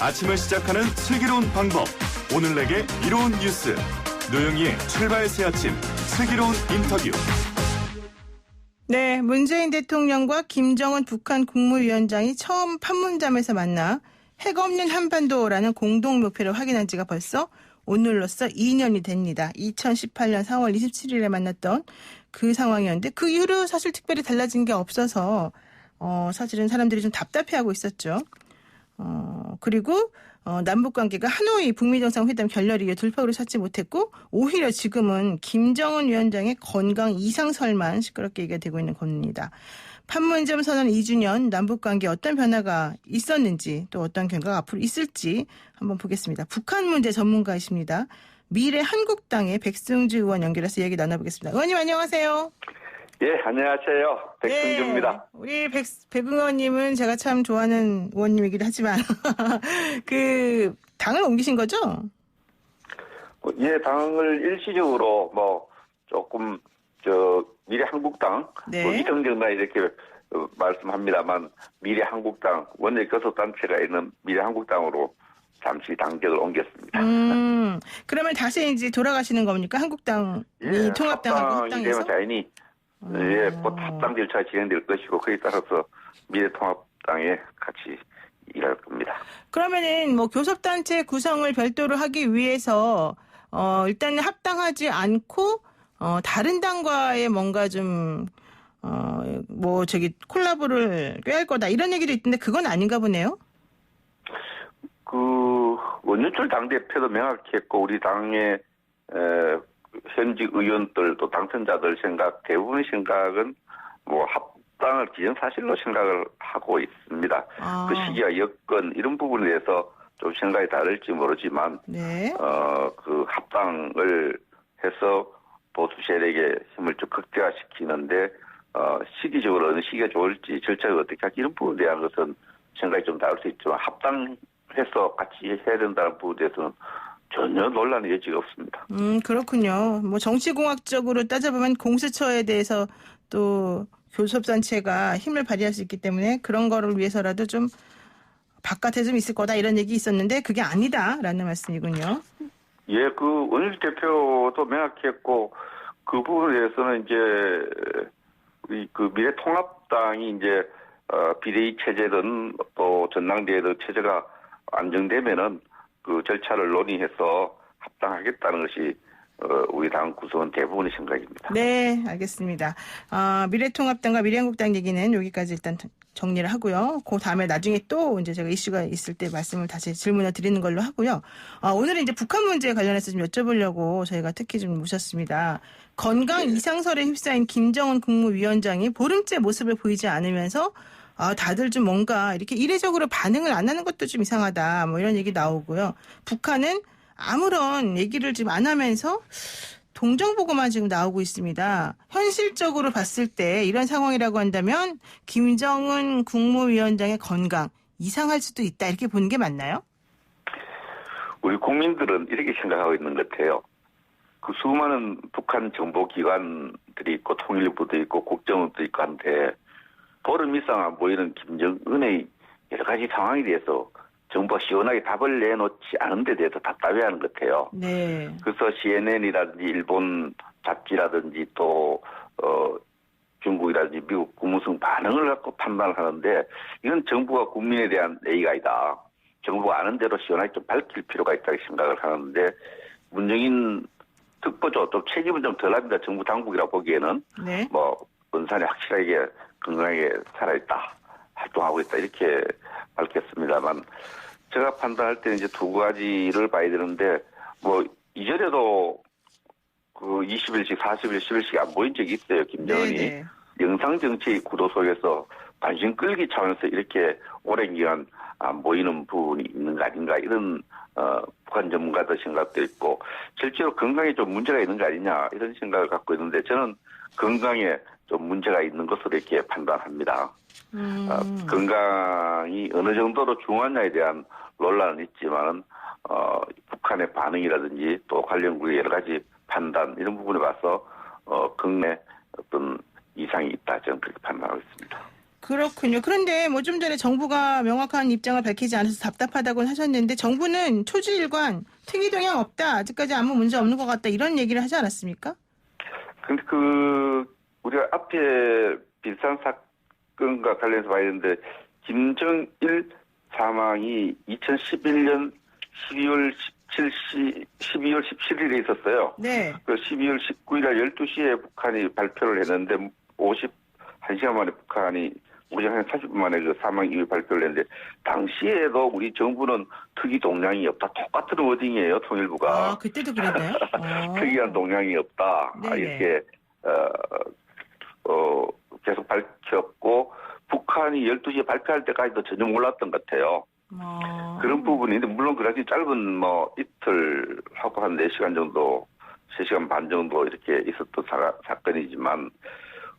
아침을 시작하는 슬기로운 방법. 오늘 내게 이로운 뉴스. 노영희의 출발 새 아침 슬기로운 인터뷰. 네, 문재인 대통령과 김정은 북한 국무위원장이 처음 판문점에서 만나 핵 없는 한반도라는 공동 목표를 확인한 지가 벌써 오늘로써 2년이 됩니다. 2018년 4월 27일에 만났던 그 상황이었는데 그 이후로 사실 특별히 달라진 게 없어서 사실은 사람들이 좀 답답해하고 있었죠. 그리고 남북관계가 하노이 북미정상회담 결렬 이후 돌파구를 찾지 못했고 오히려 지금은 김정은 위원장의 건강 이상설만 시끄럽게 얘기가 되고 있는 겁니다. 판문점 선언 2주년 남북관계에 어떤 변화가 있었는지 또 어떤 결과가 앞으로 있을지 한번 보겠습니다. 북한 문제 전문가이십니다. 미래 한국당의 백승주 의원 연결해서 얘기 나눠보겠습니다. 의원님 안녕하세요. 예, 안녕하세요. 백승주입니다. 네, 우리 백 의원님은 제가 참 좋아하는 의원님이기도 하지만 그 당을 옮기신 거죠? 예, 당을 일시적으로 조금 미래 한국당 네. 이정정당 이렇게 말씀합니다만 미래 한국당 원내 교섭단체가 있는 미래 한국당으로 잠시 당적을 옮겼습니다. 그러면 다시 이제 돌아가시는 겁니까? 한국당이 예, 통합당하고 합당이 되면 합당해서? 자연히 곧 합당 절차가 진행될 것이고 그에 따라서 미래통합당에 같이 일할 겁니다. 그러면은 교섭단체 구성을 별도로 하기 위해서 일단은 합당하지 않고 다른 당과의 뭔가 좀 콜라보를 꾀할 거다 이런 얘기도 있던데 그건 아닌가 보네요. 원유철 당대표도 명확히 했고 우리 당의 현직 의원들 또 당선자들 생각 대부분의 생각은 합당을 기정사실로 생각을 하고 있습니다. 그 시기와 여건 이런 부분에 대해서 좀 생각이 다를지 모르지만 네. 그 합당을 해서 보수 세력의 힘을 좀 극대화시키는데 시기적으로 어느 시기가 좋을지 절차가 어떻게 할지 이런 부분에 대한 것은 생각이 좀 다를 수 있지만 합당해서 같이 해야 된다는 부분에 대해서는 전혀 논란의 여지가 없습니다. 그렇군요. 정치공학적으로 따져보면 공수처에 대해서 또 교섭단체가 힘을 발휘할 수 있기 때문에 그런 거를 위해서라도 좀 바깥에 좀 있을 거다 이런 얘기 있었는데 그게 아니다라는 말씀이군요. 예, 원일 대표도 명확히 했고 그 부분에 대해서는 이제 우리 미래통합당이 이제 비대위 체제든 또 전당대회든 체제가 안정되면은 그 절차를 논의해서 합당하겠다는 것이 우리 당 구성원 대부분의 생각입니다. 네, 알겠습니다. 미래통합당과 미래한국당 얘기는 여기까지 일단 정리를 하고요. 그 다음에 나중에 또 이제 제가 이슈가 있을 때 다시 질문을 드리는 걸로 하고요. 오늘은 이제 북한 문제에 관련해서 좀 여쭤보려고 저희가 특히 좀 모셨습니다. 건강 이상설에 휩싸인 김정은 국무위원장이 보름째 모습을 보이지 않으면서 다들 좀 뭔가 이렇게 이례적으로 반응을 안 하는 것도 좀 이상하다. 이런 얘기 나오고요. 북한은 아무런 얘기를 지금 안 하면서 동정보고만 지금 나오고 있습니다. 현실적으로 봤을 때 이런 상황이라고 한다면 김정은 국무위원장의 건강 이상할 수도 있다. 이렇게 보는 게 맞나요? 우리 국민들은 이렇게 생각하고 있는 것 같아요. 그 수많은 북한 정보기관들이 있고 통일부도 있고 국정원도 있고 한데 보름 이상 안 보이는 김정은의 여러 가지 상황에 대해서 정부가 시원하게 답을 내놓지 않은 데 대해서 답답해하는 것 같아요. 네. 그래서 CNN이라든지 일본 잡지라든지 또 중국이라든지 미국 국무성 반응을 갖고 판단을 하는데 이건 정부가 국민에 대한 예의가 아니다. 정부가 아는 대로 시원하게 좀 밝힐 필요가 있다고 생각을 하는데 문재인 특보죠. 또 책임은 좀 덜합니다. 정부 당국이라 보기에는. 네. 원산이 확실하게 건강하게 살아있다. 활동하고 있다. 이렇게 밝혔습니다만 제가 판단할 때는 이제 두 가지를 봐야 되는데 이전에도 그 20일씩 40일 10일씩 안 보인 적이 있어요. 김정은이. 네네. 영상정치 구도 속에서 관심 끌기 차원에서 이렇게 오랜 기간 안 보이는 부분이 있는 거 아닌가 이런 북한 전문가들 생각도 있고 실제로 건강에 좀 문제가 있는 거 아니냐 이런 생각을 갖고 있는데 저는 건강에 좀 문제가 있는 것으로 이렇게 판단합니다. 건강이 어느 정도로 중요하냐에 대한 논란은 있지만 북한의 반응이라든지 또 관련국의 여러 가지 판단 이런 부분에 봐서 건강에 어떤 이상이 있다 저는 그렇게 판단하고 있습니다. 그렇군요. 그런데 뭐 좀 전에 정부가 명확한 입장을 밝히지 않아서 답답하다고 하셨는데 정부는 초지일관 특이 동향 없다. 아직까지 아무 문제 없는 것 같다. 이런 얘기를 하지 않았습니까? 근데 우리가 앞에 비슷한 사건과 관련해서 봐야 되는데, 김정일 사망이 2011년 12월 17일에 있었어요. 네. 그 12월 19일 12시에 북한이 발표를 했는데 51시간 만에 북한이 오전 한 40분 만에 그 사망 이후 발표를 했는데, 당시에도 우리 정부는 특이 동향이 없다. 똑같은 워딩이에요, 통일부가. 아, 그때도 그랬나요? 특이한 동향이 없다. 네네. 이렇게 계속 밝혔고, 북한이 12시에 발표할 때까지도 전혀 몰랐던 것 같아요. 그런 부분인데, 물론 그다지 짧은 이틀 하고 한 4시간 정도, 3시간 반 정도 이렇게 있었던 사건이지만,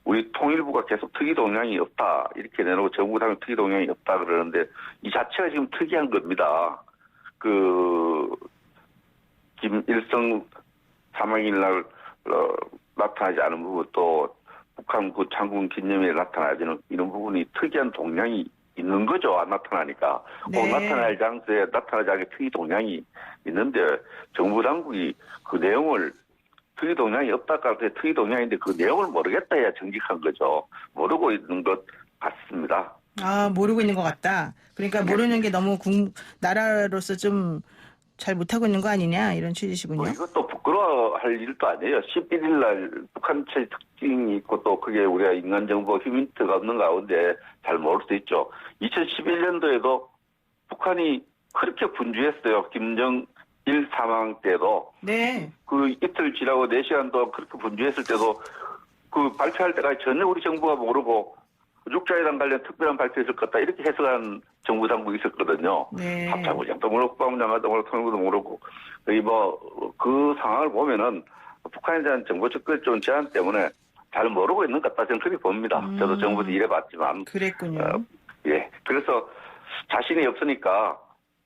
우리 통일부가 계속 특이 동향이 없다 이렇게 내놓고 정부 당국 특이 동향이 없다 그러는데, 이 자체가 지금 특이한 겁니다. 김일성 사망일 날 나타나지 않은 부분, 또 북한 창군 기념일에 나타나지는 이런 부분이 특이한 동향이 있는 거죠. 안 나타나니까. 네. 나타날 장소에 나타나지 않게 특이 동향이 있는데, 정부 당국이 그 내용을 특이 동향이 없다고 할 때 특이 동향인데 그 내용을 모르겠다 해야 정직한 거죠. 모르고 있는 것 같습니다. 아, 모르고 있는 것 같다. 그러니까 모르는 게 너무 나라로서 좀 잘 못하고 있는 거 아니냐 이런 취지시군요. 이것도 부끄러워할 일도 아니에요. 11일 날 북한 체제 특징이 있고, 또 그게 우리가 인간정보 휴민트가 없는 가운데 잘 모를 수 있죠. 2011년도에도 북한이 그렇게 분주했어요. 김정일 사망 때도. 네. 그 이틀 지나고 4시간 동안 그렇게 분주했을 때도 그 발표할 때까지 전혀 우리 정부가 모르고 육자회담 관련 특별한 발표했을 것 같다 이렇게 해석한 정부 당국이 있었거든요. 네. 합참부장도 모르고 국방부장도 모르고 통일부도 모르고, 그 상황을 보면은 북한에 대한 정보 접근 좀 제한 때문에 잘 모르고 있는 것 같다 저는 그렇게 봅니다. 저도 정부도 일해봤지만. 그랬군요. 예. 그래서 자신이 없으니까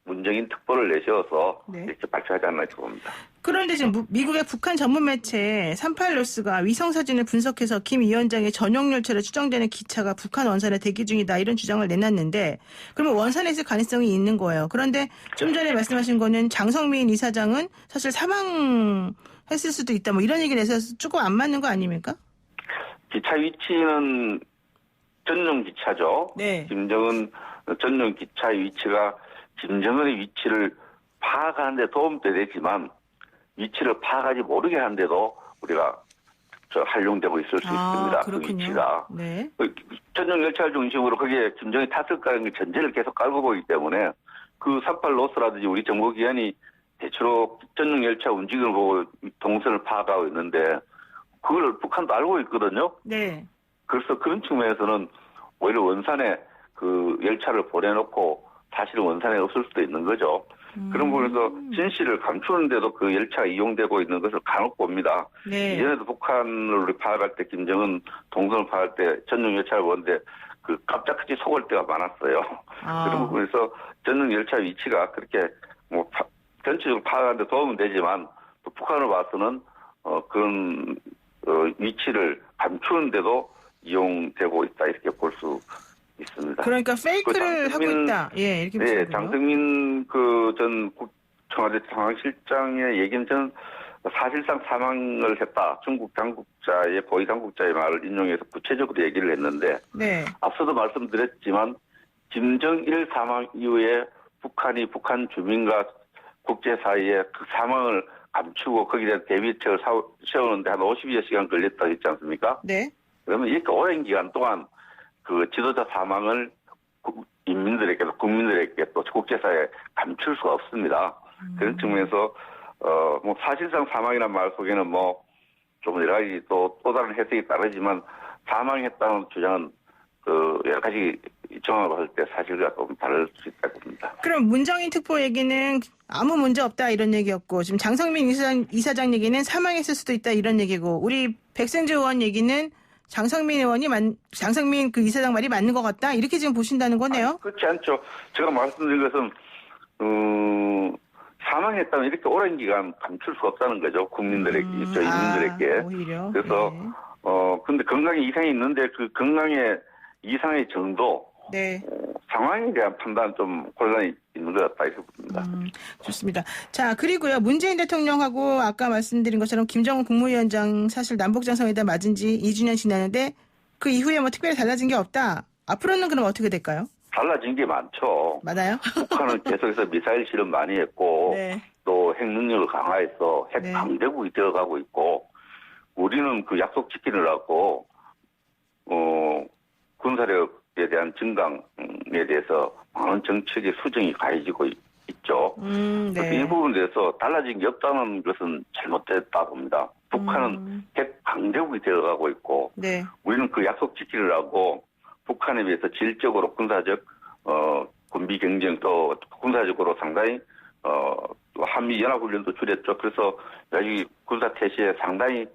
문정인 특보를 내세워서 네. 이렇게 발표하지 않나 이렇게 봅니다. 그런데 지금 미국의 북한 전문 매체 38뉴스가 위성 사진을 분석해서 김 위원장의 전용 열차로 추정되는 기차가 북한 원산에 대기 중이다 이런 주장을 내놨는데, 그러면 원산에 있을 가능성이 있는 거예요. 그런데 좀 전에 말씀하신 거는 장성민 이사장은 사실 사망했을 수도 있다 뭐 이런 얘기를 해서 조금 안 맞는 거 아닙니까? 기차 위치는 전용 기차죠. 네. 김정은 전용 기차의 위치가 김정은의 위치를 파악하는 데 도움도 되지만, 위치를 파악하지 모르게 하는데도 우리가 활용되고 있을 수 있습니다. 그렇군요. 그 위치가. 네. 전용 열차를 중심으로 거기에 김정은이 탔을까라는 전제를 계속 깔고 보기 때문에, 그 38노스라든지 우리 정보기관이 대체로 전용 열차 움직임을 보고 동선을 파악하고 있는데, 그걸 북한도 알고 있거든요. 네. 그래서 그런 측면에서는 오히려 원산에 그 열차를 보내놓고 사실은 원산에 없을 수도 있는 거죠. 그런 부분에서 진실을 감추는데도 그 열차가 이용되고 있는 것을 간혹 봅니다. 네. 이전에도 북한을 우리 파악할 때, 김정은 동선을 파악할 때 전용 열차를 보는데 그 깜짝같이 속을 때가 많았어요. 그런 부분에서 전용 열차 위치가 그렇게 전체적으로 파악하는 데 도움은 되지만, 또 북한을 봐서는 그런 위치를 감추는데도 이용되고 있다 이렇게 볼 수 있습니다. 그러니까 페이크를 하고 있다. 예, 이렇게 보시는군요. 네, 장성민 전 청와대 상황실장의 얘기는 저는 사실상 사망을 했다. 중국 당국자의 고위 당국자의 말을 인용해서 구체적으로 얘기를 했는데, 네. 앞서도 말씀드렸지만 김정일 사망 이후에 북한이 북한 주민과 국제 사이에 그 사망을 감추고 거기에 대한 대비책을 세우는데 한 50여 시간 걸렸다고 했지 않습니까? 네. 그러면 이렇게 오랜 기간 동안 그 지도자 사망을 인민들에게도 국민들에게 또 국제사회에 감출 수가 없습니다. 그런 측면에서 사실상 사망이라는 말 속에는 좀 여러 가지 또 다른 해석이 따르지만, 사망했다는 주장은 여러 가지 정황을 봤을 때 사실과 좀 다를 수 있다고 봅니다. 그럼 문정인 특보 얘기는 아무 문제 없다 이런 얘기였고, 지금 장성민 이사장 얘기는 사망했을 수도 있다 이런 얘기고, 우리 백센주 의원 얘기는 장성민 그 이사장 말이 맞는 것 같다 이렇게 지금 보신다는 거네요. 그렇지 않죠. 제가 말씀드린 것은 사망했다면 이렇게 오랜 기간 감출 수 없다는 거죠. 국민들에게, 인민들에게. 오히려. 그래서 네. 근데 건강에 이상이 있는데 그 건강에 이상의 정도, 네. 상황에 대한 판단 좀 곤란이 있는 것 같다 이렇게 봅니다. 좋습니다. 자, 그리고요. 문재인 대통령하고 아까 말씀드린 것처럼 김정은 국무위원장 사실 남북정상회담 맞은 지 2주년 지났는데 그 이후에 뭐 특별히 달라진 게 없다. 앞으로는 그럼 어떻게 될까요? 달라진 게 많죠. 맞아요? 북한은 계속해서 미사일 실험 많이 했고 네. 또 핵 능력을 강화해서 핵 네. 강대국이 되어가고 있고 우리는 그 약속 지키느라고 군사력에 대한 증강에 대해서 많은 정책의 수정이 가해지고 있죠. 그래서 네. 이 부분에 대해서 달라진 게 없다는 것은 잘못됐다 봅니다. 북한은 핵 강대국이 되어가고 있고 네. 우리는 그 약속 지키느라고 북한에 비해서 질적으로 군사적 군비 경쟁 또 군사적으로 상당히 또 한미 연합훈련도 줄였죠. 그래서 여기 군사 태세에 상당히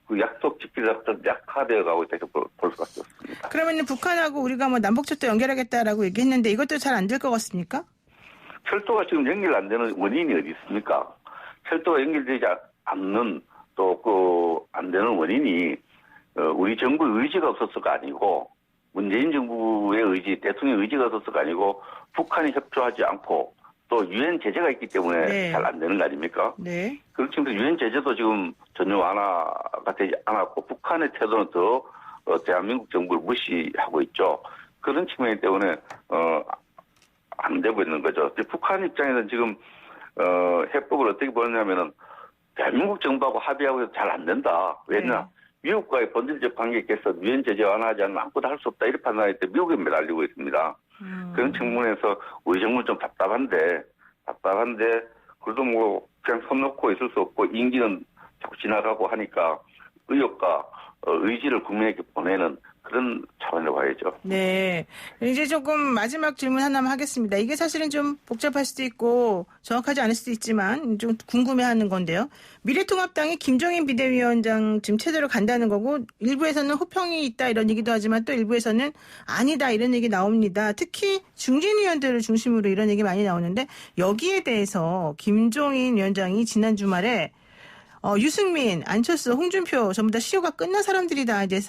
그 약속 지키려고 약화되어 가고 있다 이렇게 볼 수밖에 없습니다. 그러면 북한하고 우리가 뭐 남북철도 연결하겠다라고 얘기했는데 이것도 잘 안 될 것 같습니까? 철도가 지금 연결 안 되는 원인이 어디 있습니까? 철도가 연결되지 않는 또 그 안 되는 원인이 우리 정부의 의지가 없어서가 아니고 문재인 정부의 의지, 대통령의 의지가 없어서가 아니고 북한이 협조하지 않고 또 유엔 제재가 있기 때문에 네. 잘 안 되는 거 아닙니까? 네. 그렇지만 유엔 제재도 지금 전혀 완화가 되지 않았고 북한의 태도는 더 대한민국 정부를 무시하고 있죠. 그런 측면 때문에 안 되고 있는 거죠. 북한 입장에서는 지금 해법을 어떻게 보느냐면은 대한민국 정부하고 합의하고 잘 안 된다. 왜냐? 네. 미국과의 본질적 관계에서 유엔 제재 완화하지 않으면 아무것도 할 수 없다. 이렇게 판단할 때 미국에 매달리고 있습니다. 그런 측면에서 우리 정부는 좀 답답한데 그래도 뭐 그냥 손 놓고 있을 수 없고 임기는 자꾸 지나가고 하니까 의욕과 의지를 국민에게 보내는 그런 차원으로 봐야죠. 네. 이제 조금 마지막 질문 하나만 하겠습니다. 이게 사실은 좀 복잡할 수도 있고 정확하지 않을 수도 있지만 좀 궁금해하는 건데요. 미래통합당이 김종인 비대위원장 지금 체제로 간다는 거고 일부에서는 호평이 있다 이런 얘기도 하지만 또 일부에서는 아니다 이런 얘기 나옵니다. 특히 중진 의원들을 중심으로 이런 얘기 많이 나오는데 여기에 대해서 김종인 위원장이 지난 주말에 유승민, 안철수, 홍준표 전부 다 시효가 끝난 사람들이다. 이제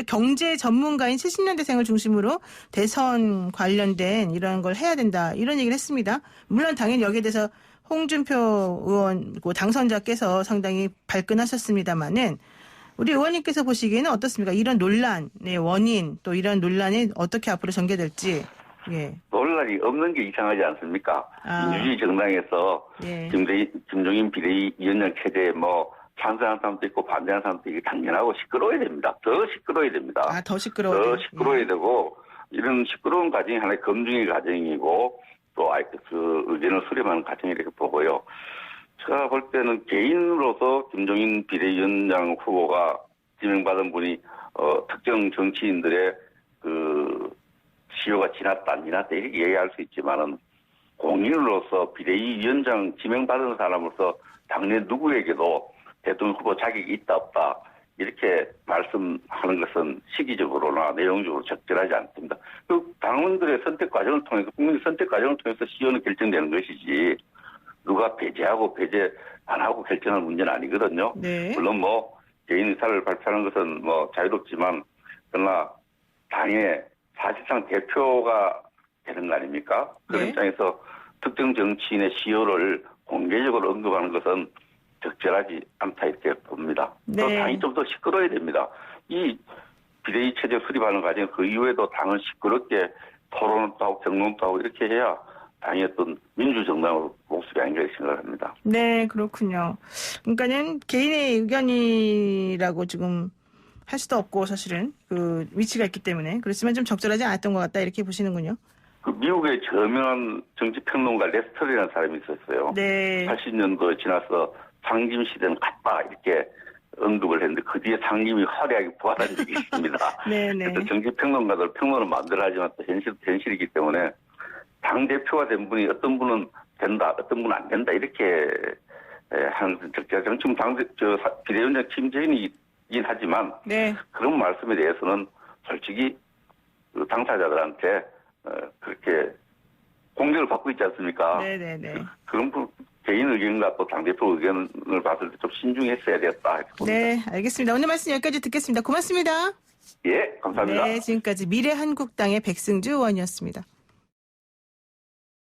경제 전문가인 70년대생을 중심으로 대선 관련된 이런 걸 해야 된다. 이런 얘기를 했습니다. 물론 당연히 여기에 대해서 홍준표 의원, 당선자께서 상당히 발끈하셨습니다만은 우리 의원님께서 보시기에는 어떻습니까? 이런 논란의 원인 또 이런 논란이 어떻게 앞으로 전개될지. 예. 논란이 없는 게 이상하지 않습니까? 민주주의 정당에서 예. 김종인 비대위원장 체제에 찬성하는 사람도 있고 반대하는 사람도 있고 당연하고 시끄러워야 됩니다. 더 시끄러워야 됩니다. 더 시끄러워야 더 시끄러워야 되고 이런 시끄러운 과정이 하나의 검증의 과정이고 또 그 의견을 수렴하는 과정이 이렇게 보고요. 제가 볼 때는 개인으로서 김종인 비대위원장 후보가 지명받은 분이 특정 정치인들의 그 시효가 지났다 안 지났다 이렇게 얘기할 수 있지만은 공인으로서 비대위원장 지명받은 사람으로서 당내 누구에게도 대통령 후보 자격이 있다 없다 이렇게 말씀하는 것은 시기적으로나 내용적으로 적절하지 않습니다. 그 당원들의 선택 과정을 통해서 국민의 선택 과정을 통해서 시효는 결정되는 것이지 누가 배제하고 배제 안 하고 결정하는 문제는 아니거든요. 네. 물론 개인 의사를 발표하는 것은 자유롭지만 그러나 당의 사실상 대표가 되는 거 아닙니까? 그런 네. 입장에서 특정 정치인의 시효를 공개적으로 언급하는 것은 적절하지 않다 이렇게 봅니다. 네. 또 당이 좀 더 시끄러워야 됩니다. 이 비대위 체제 수립하는 과정 그 이후에도 당은 시끄럽게 토론도 하고 경론도 하고 이렇게 해야 당의 어떤 민주정당으로 모습이 아닌가 생각을 합니다. 네, 그렇군요. 그러니까는 개인의 의견이라고 지금 할 수도 없고 사실은 그 위치가 있기 때문에 그렇지만 좀 적절하지 않았던 것 같다 이렇게 보시는군요. 그 미국의 저명한 정치평론가 레스터리라는 사람이 있었어요. 네. 80년도 지나서 상임 시대는 갔다 이렇게 언급을 했는데 그 뒤에 상임이 화려하게 부활한 적이 있습니다. 네네. 그래서 정치평론가들 평론을 마음대로 하지만 또 현실이기 때문에 당 대표가 된 분이 어떤 분은 된다, 어떤 분은 안 된다 이렇게 하는 적절한 지금 비대위원장 김재인이긴 하지만 네. 그런 말씀에 대해서는 솔직히 그 당사자들한테 그렇게 공격을 받고 있지 않습니까? 네네네. 그런 개인 의견과 또 당대표 의견을 봤을 때 좀 신중했어야 되겠다. 네, 알겠습니다. 오늘 말씀 여기까지 듣겠습니다. 고맙습니다. 예, 감사합니다. 네, 지금까지 미래한국당의 백승주 의원이었습니다.